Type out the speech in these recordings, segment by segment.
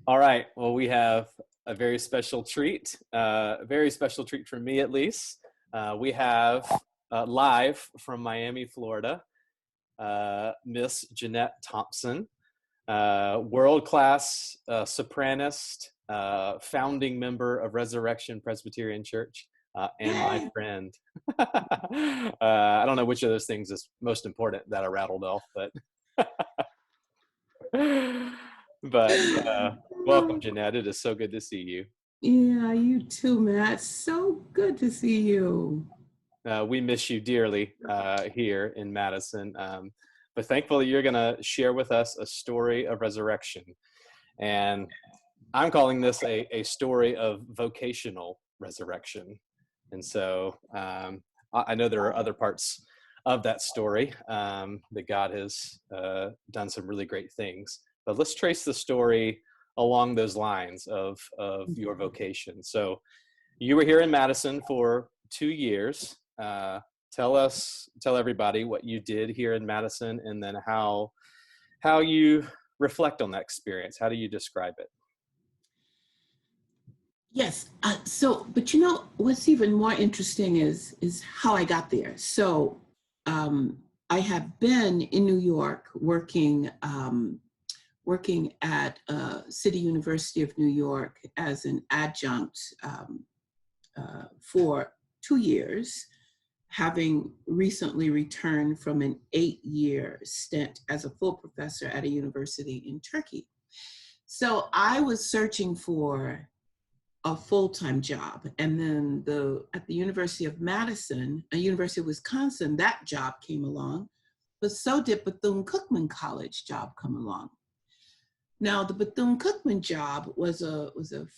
All right. Well, we have a very special treat for me at least. We have live from Miami, Florida, Miss Jeanette Thompson, world-class sopranist, founding member of Resurrection Presbyterian Church, and my Yay! friend. I don't know which of those things is most important that I rattled off, but welcome, Jeanette. It is so good to see you. Yeah, you too, Matt. So good to see you. We miss you dearly here in Madison. But thankfully, you're going to share with us a story of resurrection. And I'm calling this a story of vocational resurrection. And so I know there are other parts of that story that God has done some really great things. But let's trace the story along those lines of your vocation. So you were here in Madison for 2 years. Tell everybody what you did here in Madison, and then how you reflect on that experience. How do you describe it? Yes. But what's even more interesting is how I got there. So, I have been in New York working at City University of New York as an adjunct for 2 years, having recently returned from an 8-year stint as a full professor at a university in Turkey. So I was searching for a full-time job. And then at the University of Madison, University of Wisconsin, that job came along, but so did Bethune-Cookman College job come along. Now, the Bethune-Cookman job was a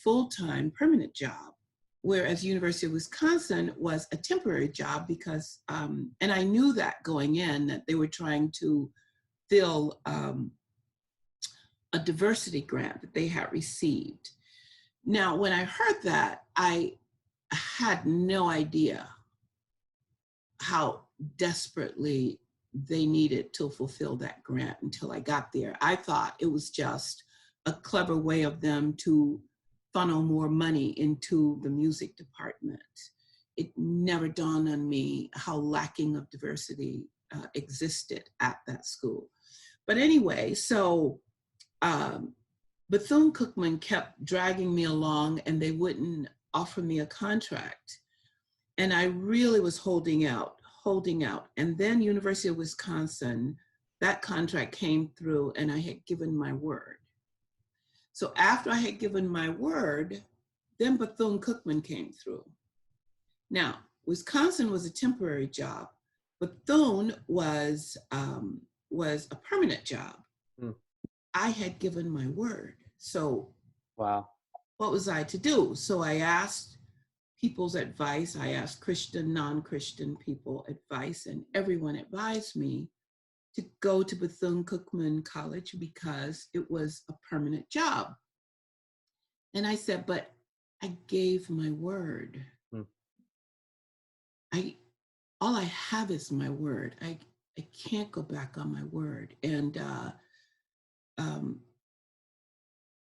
full-time permanent job, whereas University of Wisconsin was a temporary job because, and I knew that going in, that they were trying to fill a diversity grant that they had received. Now, when I heard that, I had no idea how desperately they needed to fulfill that grant until I got there. I thought it was just a clever way of them to funnel more money into the music department. It never dawned on me how lacking of diversity existed at that school. But anyway, so Bethune-Cookman kept dragging me along and they wouldn't offer me a contract. And I really was holding out. And then University of Wisconsin, that contract came through and I had given my word. So after I had given my word, then Bethune-Cookman came through. Now, Wisconsin was a temporary job. Bethune was a permanent job. Mm. I had given my word. So wow, what was I to do? So I asked people's advice. I asked Christian, non-Christian people advice, and everyone advised me to go to Bethune-Cookman College because it was a permanent job. And I said, but I gave my word. Hmm. All I have is my word. I can't go back on my word. And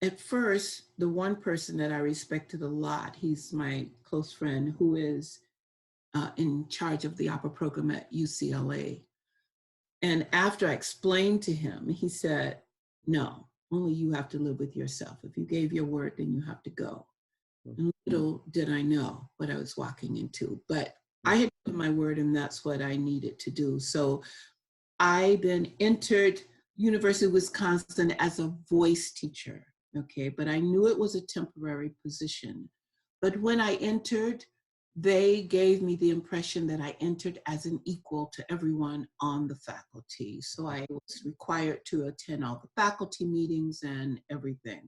at first, the one person that I respected a lot, he's my close friend who is in charge of the opera program at UCLA. And after I explained to him, he said, no, only you have to live with yourself. If you gave your word, then you have to go. And little did I know what I was walking into, but I had given my word and that's what I needed to do. So I then entered University of Wisconsin as a voice teacher, okay? But I knew it was a temporary position. But when I entered, they gave me the impression that I entered as an equal to everyone on the faculty. So I was required to attend all the faculty meetings and everything.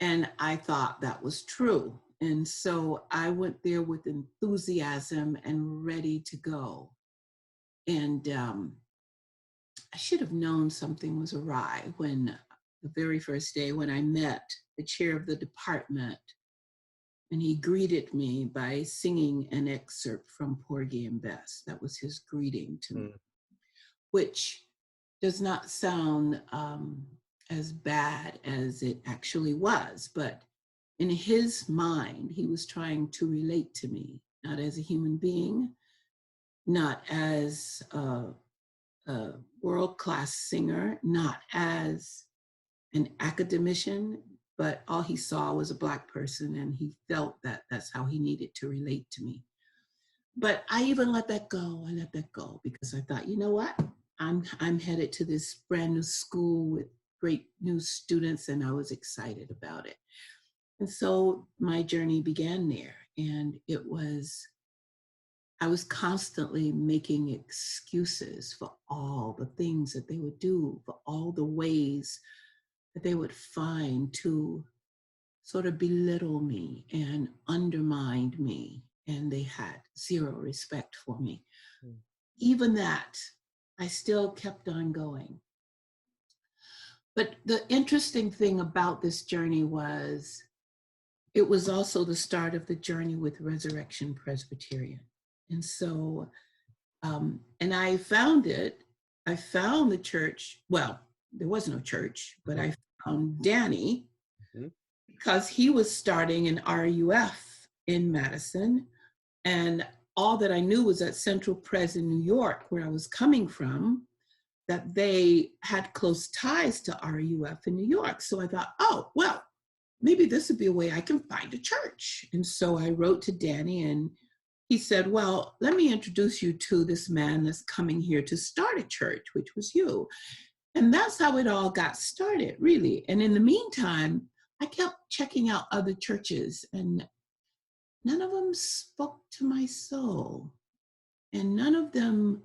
And I thought that was true. And so I went there with enthusiasm and ready to go. And I should have known something was awry when the very first day when I met the chair of the department, and he greeted me by singing an excerpt from Porgy and Bess. That was his greeting to me, which does not sound as bad as it actually was. But in his mind, he was trying to relate to me, not as a human being, not as a world-class singer, not as an academician, but all he saw was a Black person, and he felt that that's how he needed to relate to me. But I even let that go. I let that go because I thought, you know what? I'm headed to this brand new school with great new students, and I was excited about it. And so my journey began there, and I was constantly making excuses for all the things that they would do, for all the ways that they would find to sort of belittle me and undermine me. And they had zero respect for me. Mm. Even that, I still kept on going. But the interesting thing about this journey was it was also the start of the journey with Resurrection Presbyterian. And so, and I found the church, well, there was no church, but I found Danny because he was starting an RUF in Madison. And all that I knew was that Central Pres in New York, where I was coming from, that they had close ties to RUF in New York. So I thought, oh, well, maybe this would be a way I can find a church. And so I wrote to Danny, and he said, well, let me introduce you to this man that's coming here to start a church, which was you. And that's how it all got started, really. And in the meantime, I kept checking out other churches, and none of them spoke to my soul. And none of them,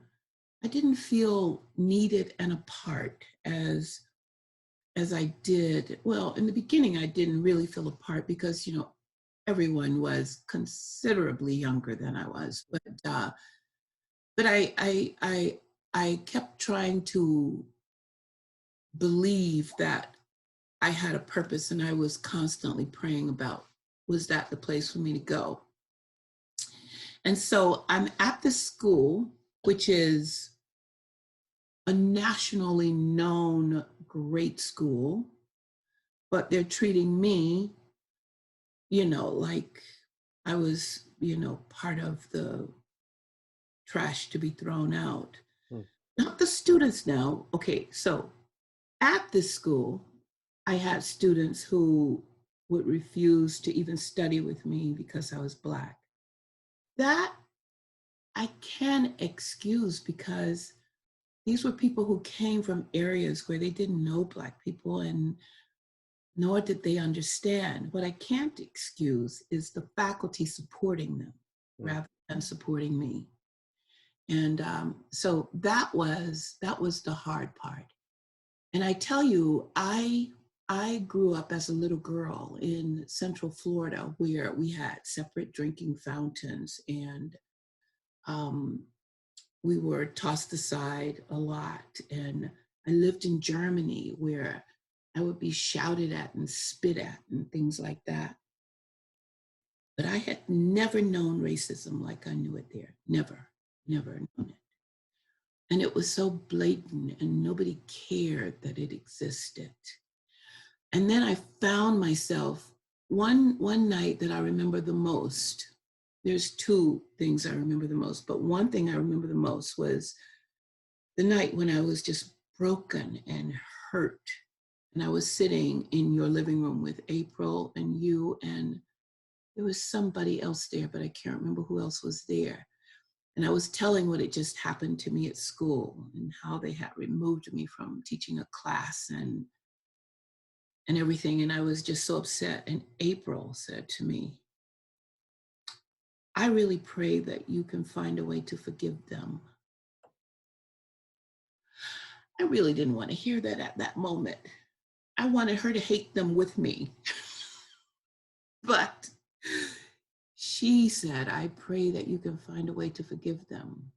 I didn't feel needed and a part as I did. Well, in the beginning, I didn't really feel a part because, you know, everyone was considerably younger than I was. But I kept trying to believe that I had a purpose, and I was constantly praying about, was that the place for me to go? And so I'm at this school, which is a nationally known great school, but they're treating me, you know, like I was, you know, part of the trash to be thrown out. Not the students now. Okay, so at this school, I had students who would refuse to even study with me because I was Black. That I can excuse because these were people who came from areas where they didn't know Black people, and nor did they understand. What I can't excuse is the faculty supporting them rather than supporting me. And so that was the hard part. And I tell you, I grew up as a little girl in Central Florida, where we had separate drinking fountains, and we were tossed aside a lot. And I lived in Germany, where I would be shouted at and spit at and things like that. But I had never known racism like I knew it there. Never known it. And it was so blatant, and nobody cared that it existed. And then I found myself one night that I remember the most. There's two things I remember the most, but one thing I remember the most was the night when I was just broken and hurt. And I was sitting in your living room with April and you, and there was somebody else there, but I can't remember who else was there. And I was telling what had just happened to me at school and how they had removed me from teaching a class and everything. And I was just so upset. And April said to me, I really pray that you can find a way to forgive them. I really didn't want to hear that at that moment. I wanted her to hate them with me. But she said, I pray that you can find a way to forgive them.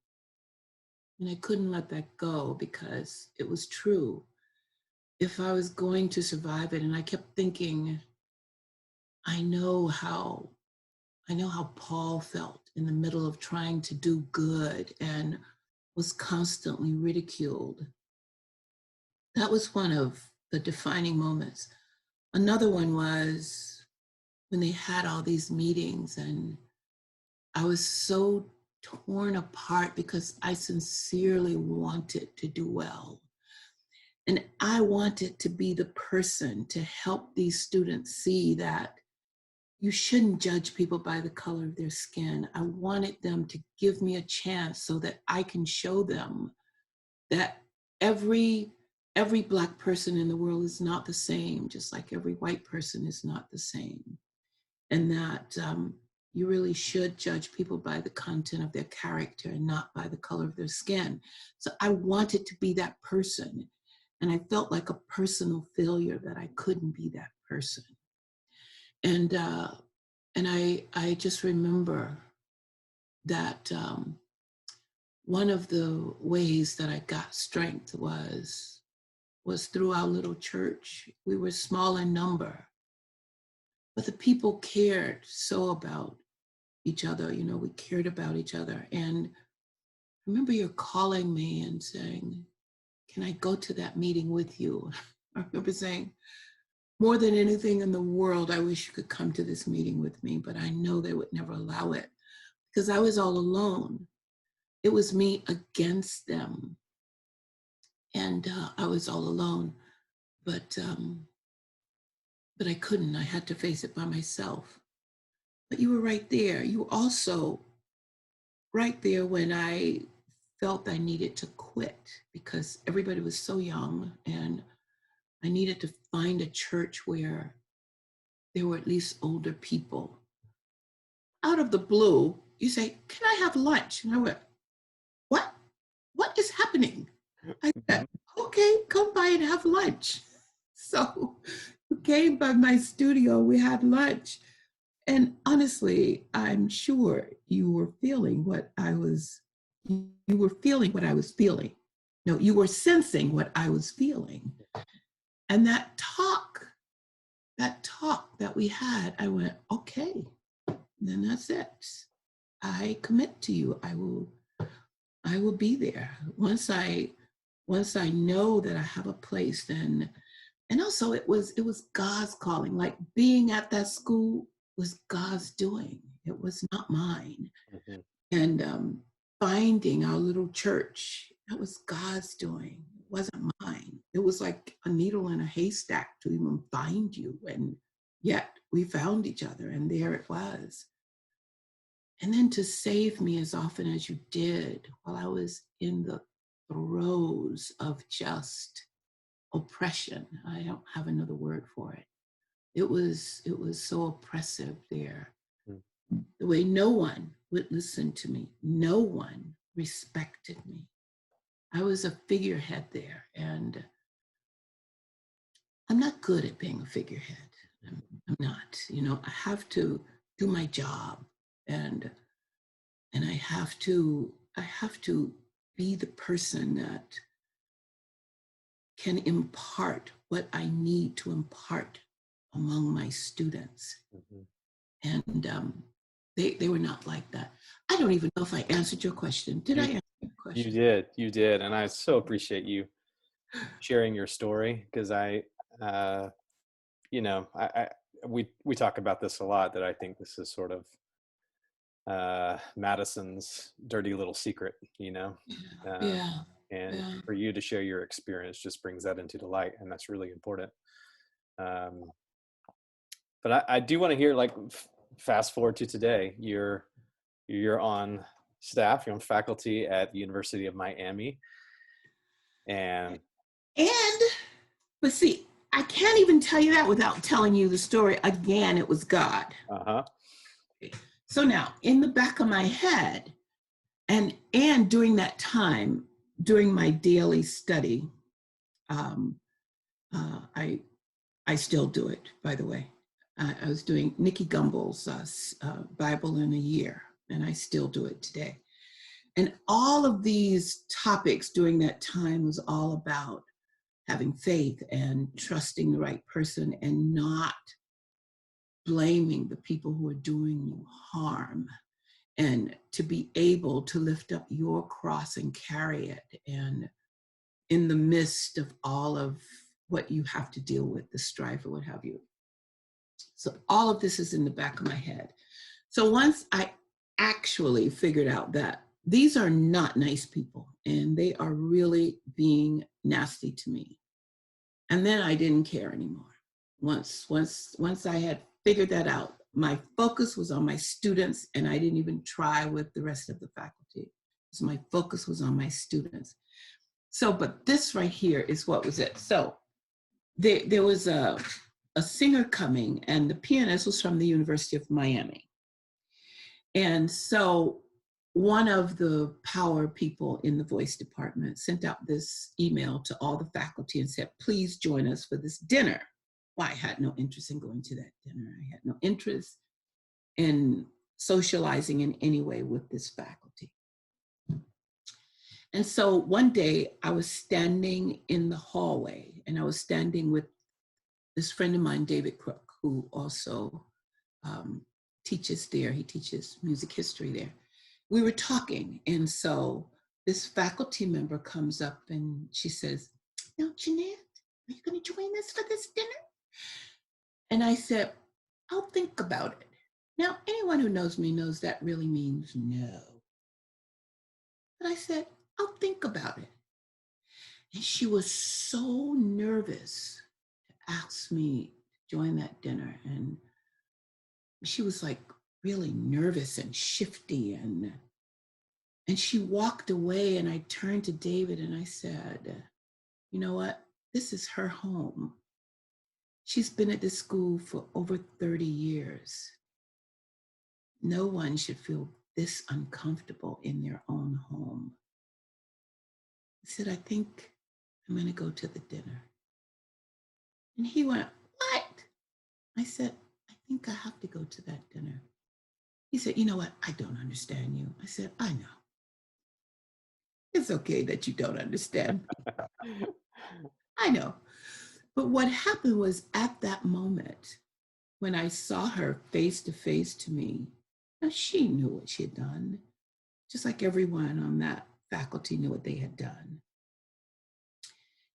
And I couldn't let that go because it was true. If I was going to survive it, and I kept thinking, I know how Paul felt in the middle of trying to do good and was constantly ridiculed. That was one of the defining moments. Another one was when they had all these meetings, and I was so torn apart because I sincerely wanted to do well. And I wanted to be the person to help these students see that you shouldn't judge people by the color of their skin. I wanted them to give me a chance so that I can show them that every Black person in the world is not the same, just like every white person is not the same. And that you really should judge people by the content of their character and not by the color of their skin. So I wanted to be that person. And I felt like a personal failure that I couldn't be that person. And I just remember that one of the ways that I got strength was through our little church. We were small in number, but the people cared so about each other. You know, we cared about each other. And I remember you calling me and saying, "Can I go to that meeting with you?" I remember saying, "More than anything in the world, I wish you could come to this meeting with me, but I know they would never allow it," because I was all alone. It was me against them. And I was all alone, but I couldn't. I had to face it by myself. But you were right there. You were also right there when I felt I needed to quit because everybody was so young, and I needed to find a church where there were at least older people. Out of the blue, you say, "Can I have lunch?" And I went, "What? What is happening?" I said, "Okay, come by and have lunch." So you came by my studio, we had lunch. And honestly, I'm sure you were feeling what I was, you were feeling what I was feeling. No, you were sensing what I was feeling. And that talk that we had, I went, "Okay, then that's it. I commit to you. I will be there. Once I know that I have a place, then." And also it was God's calling. Like being at that school was God's doing. It was not mine. Mm-hmm. And finding our little church, that was God's doing. It wasn't mine. It was like a needle in a haystack to even find you. And yet we found each other, and there it was. And then to save me as often as you did while I was in the throes of just oppression. I don't have another word for it. It was so oppressive there. Mm. The way no one would listen to me. No one respected me. I was a figurehead there, and I'm not good at being a figurehead. I'm not. You know, I have to do my job, and I have to be the person that can impart what I need to impart among my students. Mm-hmm. And they were not like that. I don't even know if I answered your question. Did I answer your question? You did. And I so appreciate you sharing your story, because we talk about this a lot, that I think this is sort of Madison's dirty little secret, Yeah. And for you to share your experience just brings that into the light, and that's really important. But I do want to hear, like, fast forward to today. You're on staff. You're on faculty at the University of Miami, but see, I can't even tell you that without telling you the story again. It was God. So now, in the back of my head, and during that time, during my daily study, I still do it, by the way. I was doing Nikki Gumbel's Bible in a Year, and I still do it today. And all of these topics during that time was all about having faith and trusting the right person and not blaming the people who are doing you harm, and to be able to lift up your cross and carry it. And in the midst of all of what you have to deal with, the strife or what have you. So all of this is in the back of my head. So once I actually figured out that these are not nice people and they are really being nasty to me, and then I didn't care anymore. Once I had figured that out, my focus was on my students, and I didn't even try with the rest of the faculty. So my focus was on my students. So, but this right here is what was it. So there was a singer coming, and the pianist was from the University of Miami. And so one of the power people in the voice department sent out this email to all the faculty and said, please join us for this dinner. Well, I had no interest in going to that dinner. I had no interest in socializing in any way with this faculty. And so one day I was standing in the hallway, and I was standing with this friend of mine, David Crook, who also teaches there. He teaches music history there. We were talking, and so this faculty member comes up and she says, now, Jeanette, are you going to join us for this dinner? And I said, I'll think about it. Now, anyone who knows me knows that really means no. But I said, I'll think about it. And she was so nervous to ask me to join that dinner. And she was like really nervous and shifty. And she walked away, and I turned to David and I said, you know what? This is her home. She's been at this school for over 30 years. No one should feel this uncomfortable in their own home. I said, I think I'm going to go to the dinner. And he went, what? I said, I think I have to go to that dinner. He said, you know what? I don't understand you. I said, I know. It's okay that you don't understand. I know. But what happened was, at that moment, when I saw her face to face to me, now she knew what she had done, just like everyone on that faculty knew what they had done.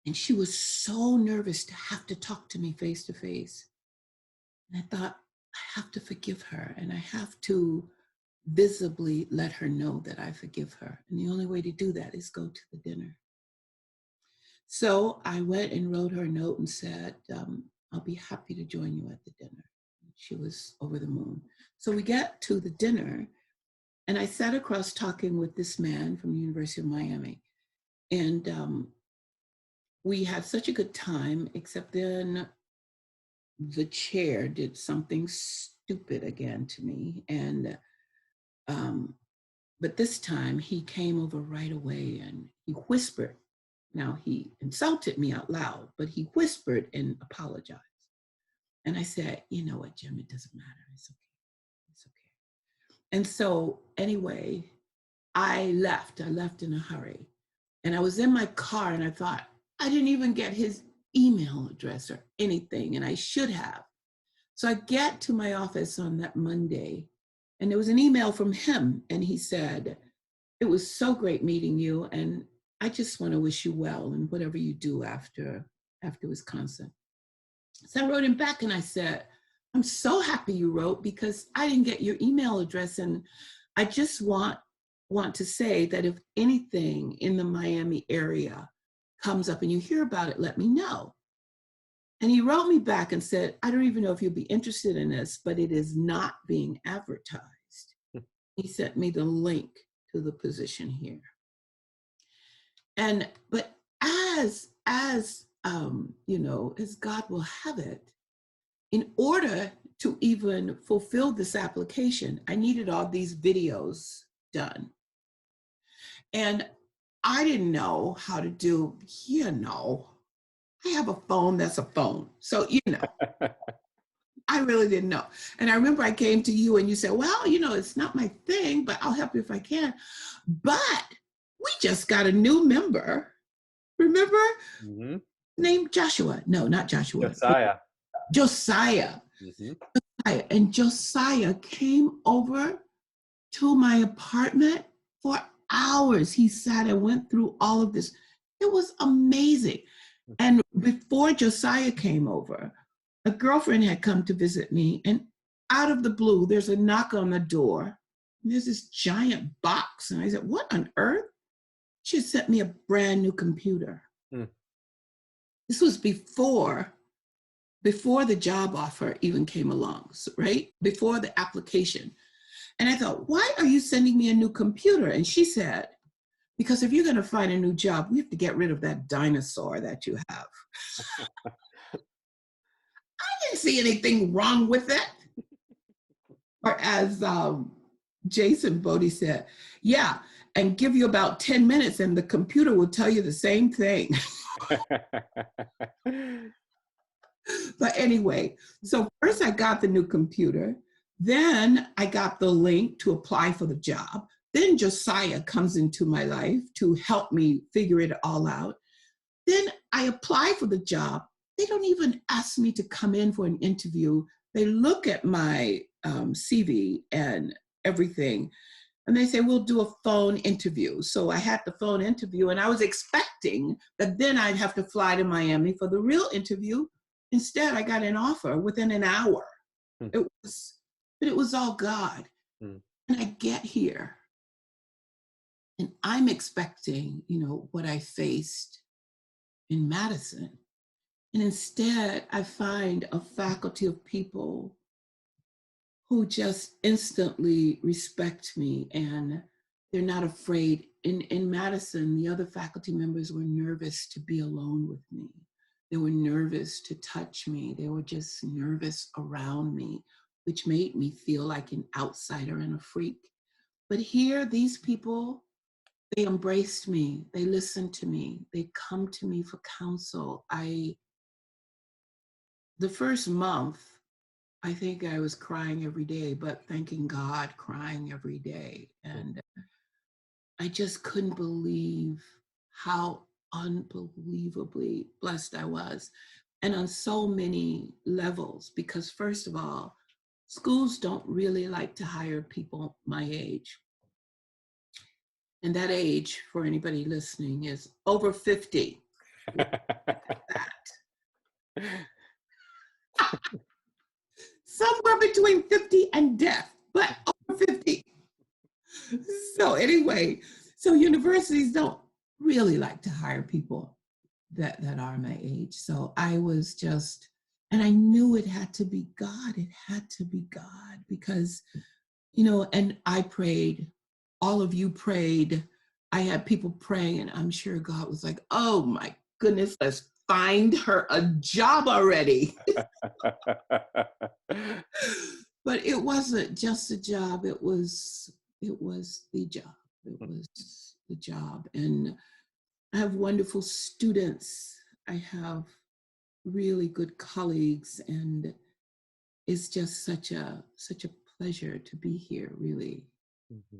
And she was so nervous to have to talk to me face to face. And I thought, I have to forgive her, and I have to visibly let her know that I forgive her. And the only way to do that is go to the dinner. So I went and wrote her a note and said, I'll be happy to join you at the dinner. She was over the moon. So we got to the dinner, and I sat across talking with this man from the University of Miami. And we had such a good time, except then the chair did something stupid again to me. And but this time he came over right away and he whispered. Now, he insulted me out loud, but he whispered and apologized. And I said, you know what, Jim, it doesn't matter. It's okay. It's okay. And so anyway, I left in a hurry. And I was in my car and I thought, I didn't even get his email address or anything, and I should have. So I get to my office on that Monday, and there was an email from him, and he said, it was so great meeting you, and I just want to wish you well in whatever you do after Wisconsin. So I wrote him back and I said, I'm so happy you wrote, because I didn't get your email address, and I just want to say that if anything in the Miami area comes up and you hear about it, let me know. And he wrote me back and said, I don't even know if you'll be interested in this, but it is not being advertised. He sent me the link to the position here. But as you know, as God will have it, in order to even fulfill this application, I needed all these videos done. And I didn't know how to do, I have a phone that's a phone. So, I really didn't know. And I remember I came to you and you said, well, it's not my thing, but I'll help you if I can. But we just got a new member, remember? Mm-hmm. Named Joshua. No, not Joshua. Josiah. Mm-hmm. And Josiah came over to my apartment for hours. He sat and went through all of this. It was amazing. And before Josiah came over, a girlfriend had come to visit me, and out of the blue, there's a knock on the door. And there's this giant box. And I said, what on earth? She had sent me a brand new computer. Mm. This was before the job offer even came along, right? Before the application. And I thought, why are you sending me a new computer? And she said, because if you're going to find a new job, we have to get rid of that dinosaur that you have. I didn't see anything wrong with it. Or as Jason Bodie said, yeah, and give you about 10 minutes and the computer will tell you the same thing. But anyway, so first I got the new computer. Then I got the link to apply for the job. Then Josiah comes into my life to help me figure it all out. Then I apply for the job. They don't even ask me to come in for an interview. They look at my CV and everything, and they say, we'll do a phone interview. So I had the phone interview, and I was expecting that then I'd have to fly to Miami for the real interview. Instead, I got an offer within an hour. But it was all God. And I get here, and I'm expecting, what I faced in Madison. And instead, I find a faculty of people who just instantly respect me, and they're not afraid. In Madison, the other faculty members were nervous to be alone with me. They were nervous to touch me. They were just nervous around me, which made me feel like an outsider and a freak. But here, these people, they embraced me. They listened to me. They come to me for counsel. The first month, I think I was crying every day, but thanking God, crying every day. And I just couldn't believe how unbelievably blessed I was. And on so many levels, because first of all, schools don't really like to hire people my age. And that age, for anybody listening, is over 50. Somewhere between 50 and death, but over 50. So anyway, so universities don't really like to hire people that are my age. So I was just, and I knew it had to be God. It had to be God because, and I prayed, all of you prayed. I had people praying, and I'm sure God was like, oh my goodness, let's find her a job already. But it wasn't just a job. It was the job. It was the job. And I have wonderful students. I have really good colleagues, and it's just such a pleasure to be here, really. Mm-hmm.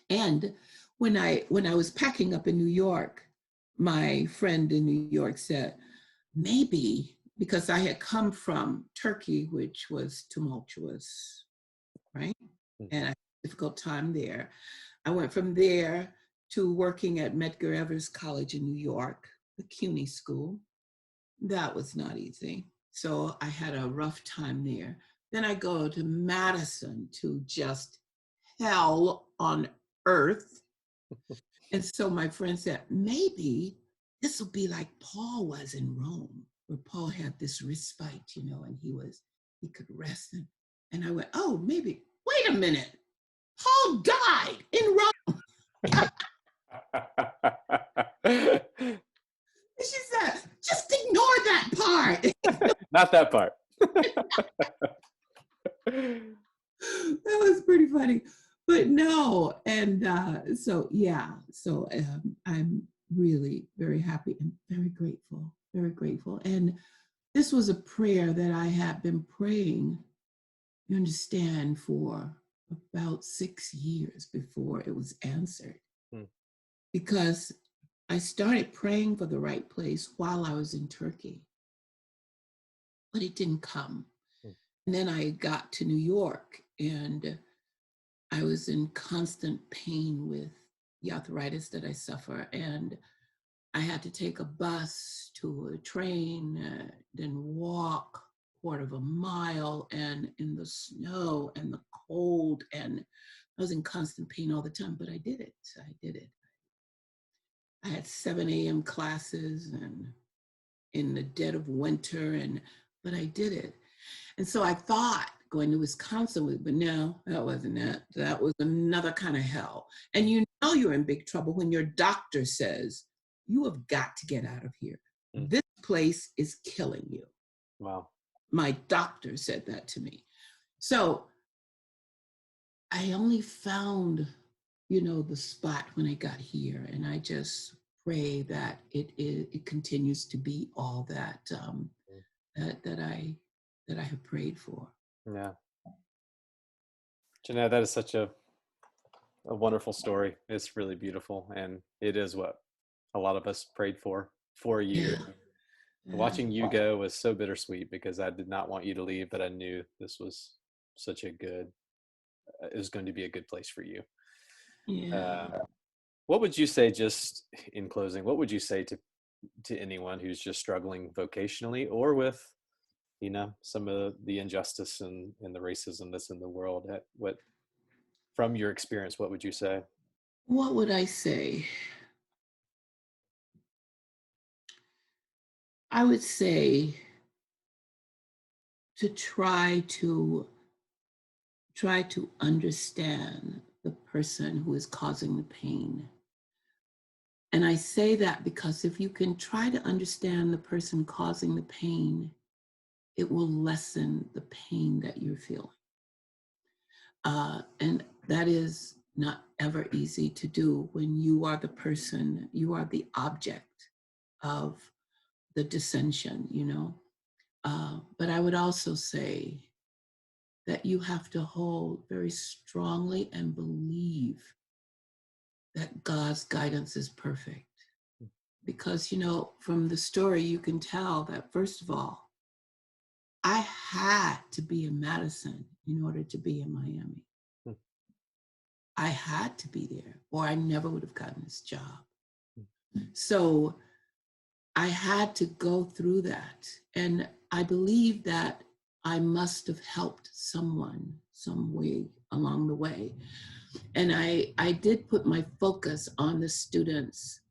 And when I was packing up in New York, my friend in New York said, maybe, because I had come from Turkey, which was tumultuous, right? Mm-hmm. And I had a difficult time there. I went from there to working at Medgar Evers College in New York, the CUNY school. That was not easy. So I had a rough time there. Then I go to Madison, to just hell on earth. And so my friend said, maybe this will be like Paul was in Rome, where Paul had this respite, and he could rest. And I went, oh, maybe, wait a minute. Paul died in Rome. She said, just ignore that part. Not that part. That was pretty funny. But no, and so I'm really very happy and very grateful. And this was a prayer that I had been praying, you understand, for about 6 years before it was answered. Because I started praying for the right place while I was in Turkey, but it didn't come. And then I got to New York, and I was in constant pain with the arthritis that I suffer. And I had to take a bus to a train, then walk quarter of a mile, and in the snow and the cold, and I was in constant pain all the time, but I did it. I did it. I had 7 a.m. classes and in the dead of winter, but I did it. And so I thought going to Wisconsin, but no, that wasn't it. That was another kind of hell. And you know you're in big trouble when your doctor says, you have got to get out of here. This place is killing you. Wow. My doctor said that to me. So I only found, the spot when I got here, and I just pray that it continues to be all that that I have prayed for. Yeah. Jeanette, that is such a wonderful story. It's really beautiful, and it is what a lot of us prayed for a year. Yeah. Watching you go was so bittersweet because I did not want you to leave, but I knew this was such a good, it was going to be a good place for you. Yeah. What would you say, just in closing, what would you say to anyone who's just struggling vocationally or with, some of the injustice and the racism that's in the world? What, from your experience, what would you say? What would I say? I would say to try to understand the person who is causing the pain. And I say that because if you can try to understand the person causing the pain, it will lessen the pain that you're feeling. And that is not ever easy to do when you are the person, you are the object of the dissension, But I would also say that you have to hold very strongly and believe that God's guidance is perfect. Because, from the story, you can tell that, first of all, I had to be in Madison in order to be in Miami. I had to be there, or I never would have gotten this job. So I had to go through that. And I believe that I must have helped someone some way along the way. And I did put my focus on the students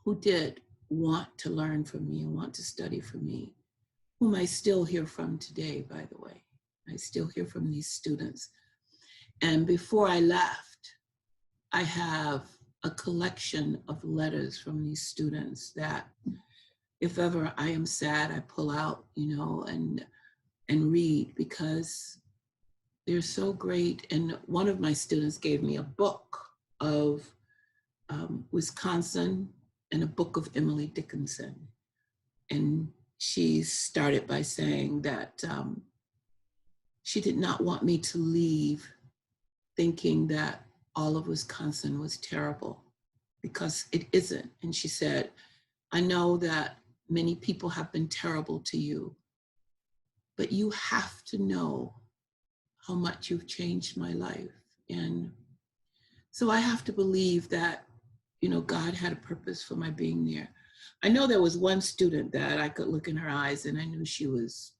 who did want to learn from me and want to study from me, whom I still hear from today, by the way. I still hear from these students. And before I left, I have a collection of letters from these students that if ever I am sad, I pull out, and read because they're so great. And one of my students gave me a book of Wisconsin and a book of Emily Dickinson. And she started by saying that she did not want me to leave thinking that all of Wisconsin was terrible, because it isn't. And she said, I know that many people have been terrible to you, but you have to know how much you've changed my life. And so I have to believe that, God had a purpose for my being there. I know there was one student that I could look in her eyes and I knew she was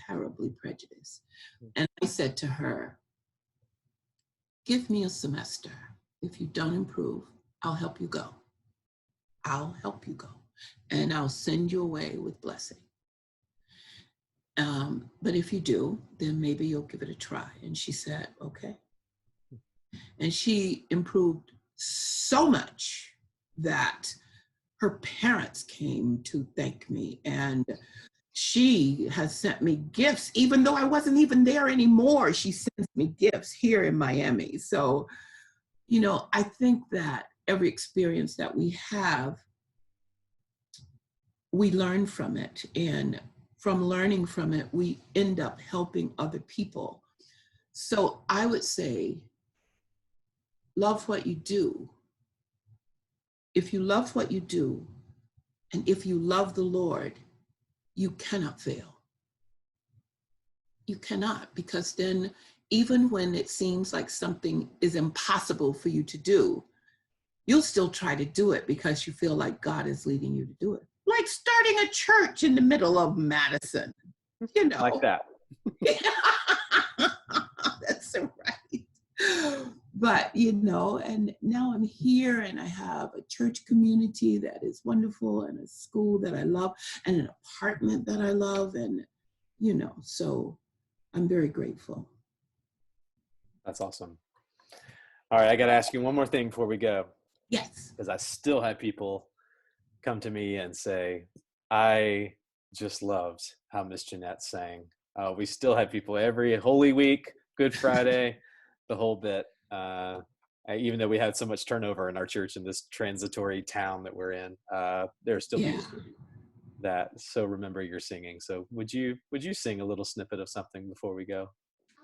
terribly prejudiced. And I said to her, give me a semester. If you don't improve, I'll help you go. I'll help you go. And I'll send you away with blessing. But if you do, then maybe you'll give it a try. And she said, okay. And she improved so much that her parents came to thank me. And she has sent me gifts, even though I wasn't even there anymore. She sends me gifts here in Miami. So, I think that every experience that we have, we learn from it. And from learning from it, we end up helping other people. So I would say, love what you do. If you love what you do, and if you love the Lord, you cannot fail. You cannot, because then even when it seems like something is impossible for you to do, you'll still try to do it because you feel like God is leading you to do it. Like starting a church in the middle of Madison, you know. Like that. That's right. But, you know, and now I'm here and I have a church community that is wonderful and a school that I love and an apartment that I love. And, you know, so I'm very grateful. That's awesome. All right, I got to ask you one more thing before we go. Yes. Because I still have people come to me and say, I just loved how Miss Jeanette sang. We still have people every Holy Week, Good Friday, the whole bit. Even though we had so much turnover in our church in this transitory town that we're in, there are still people that so remember your singing. So would you sing a little snippet of something before we go?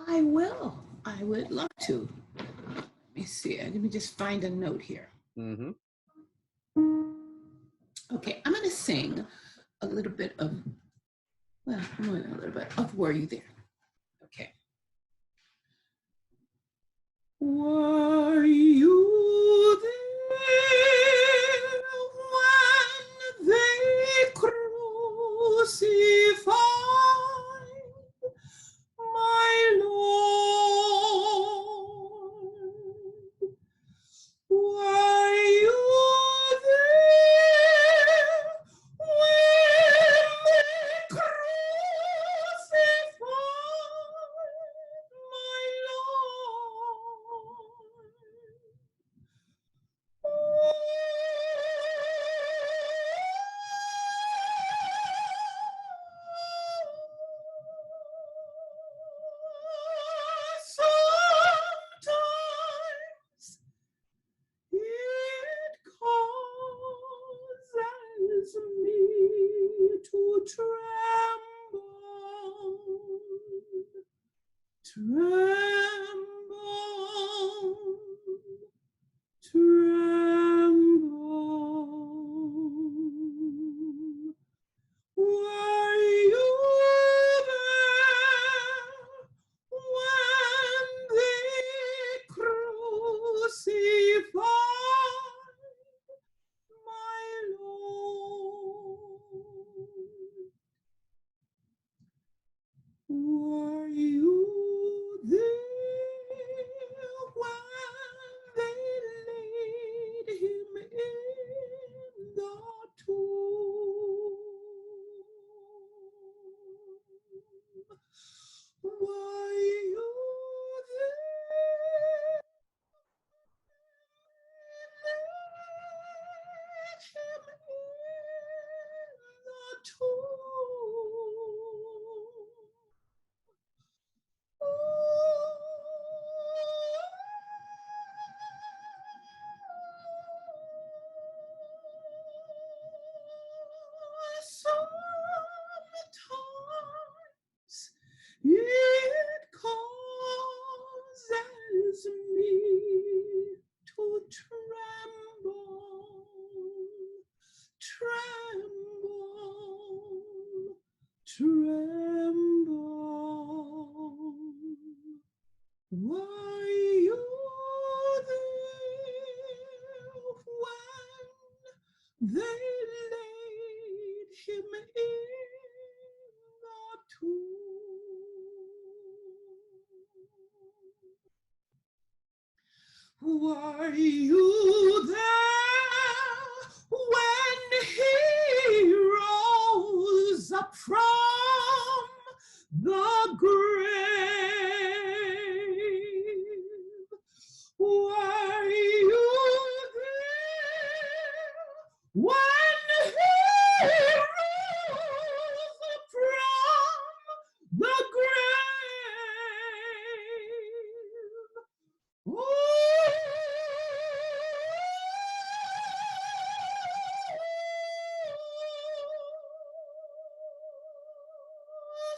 I will. I would love to. Let me see. Let me just find a note here. Mm-hmm. Okay, I'm going to sing a little bit of, well, more than a little bit of Were You There? Okay. Were you there when they crucified my Lord? Were you there when they crucified my Lord? Sometimes it causes me to tremble. Were you there when they crucified my Lord? Were you there when they laid him in the tomb? Were you there? Laid him in the tomb. Sometimes it causes me to tremble, tremble, tremble. Were you there when they laid him in the tomb? Were you there when he rose up from the grave? Were you there when he rose up from the grave?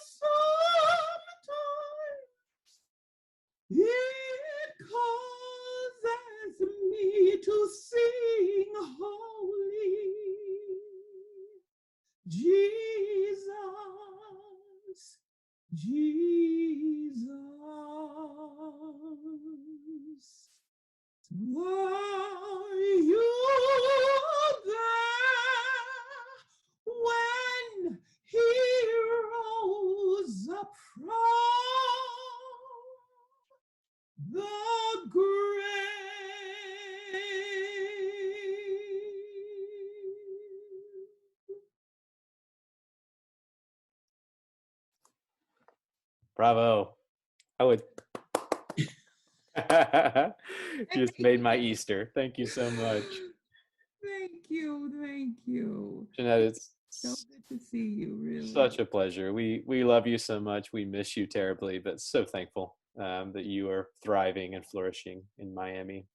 Sometimes it causes me to sing holy, Bravo. I would. You just made my Easter. Thank you so much. Thank you. Thank you. Jeanette, it's So good to see you, really. such a pleasure. We love you so much. We miss you terribly, but so thankful that you are thriving and flourishing in Miami.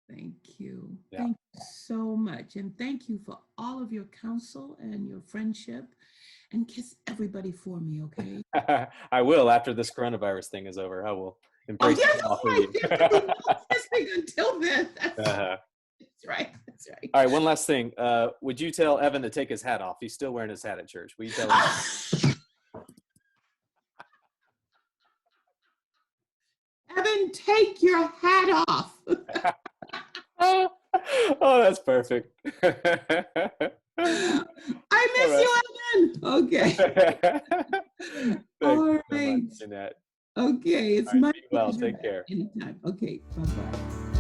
Thank you. Yeah. Thank you so much. And thank you for all of your counsel and your friendship. And kiss everybody for me, okay? I will after this coronavirus thing is over. I will embrace yes, it all for right. you. Definitely no kissing until then. Uh-huh. That's right. That's right. All right, one last thing. Would you tell Evan to take his hat off? He's still wearing his hat at church. Will you tell him? Evan, take your hat off. Oh, that's perfect. I miss you, Evan. Okay. All right. So much, Jeanette. Okay. It's All right, my be well. pleasure. Take care. Anytime. Okay. Bye-bye.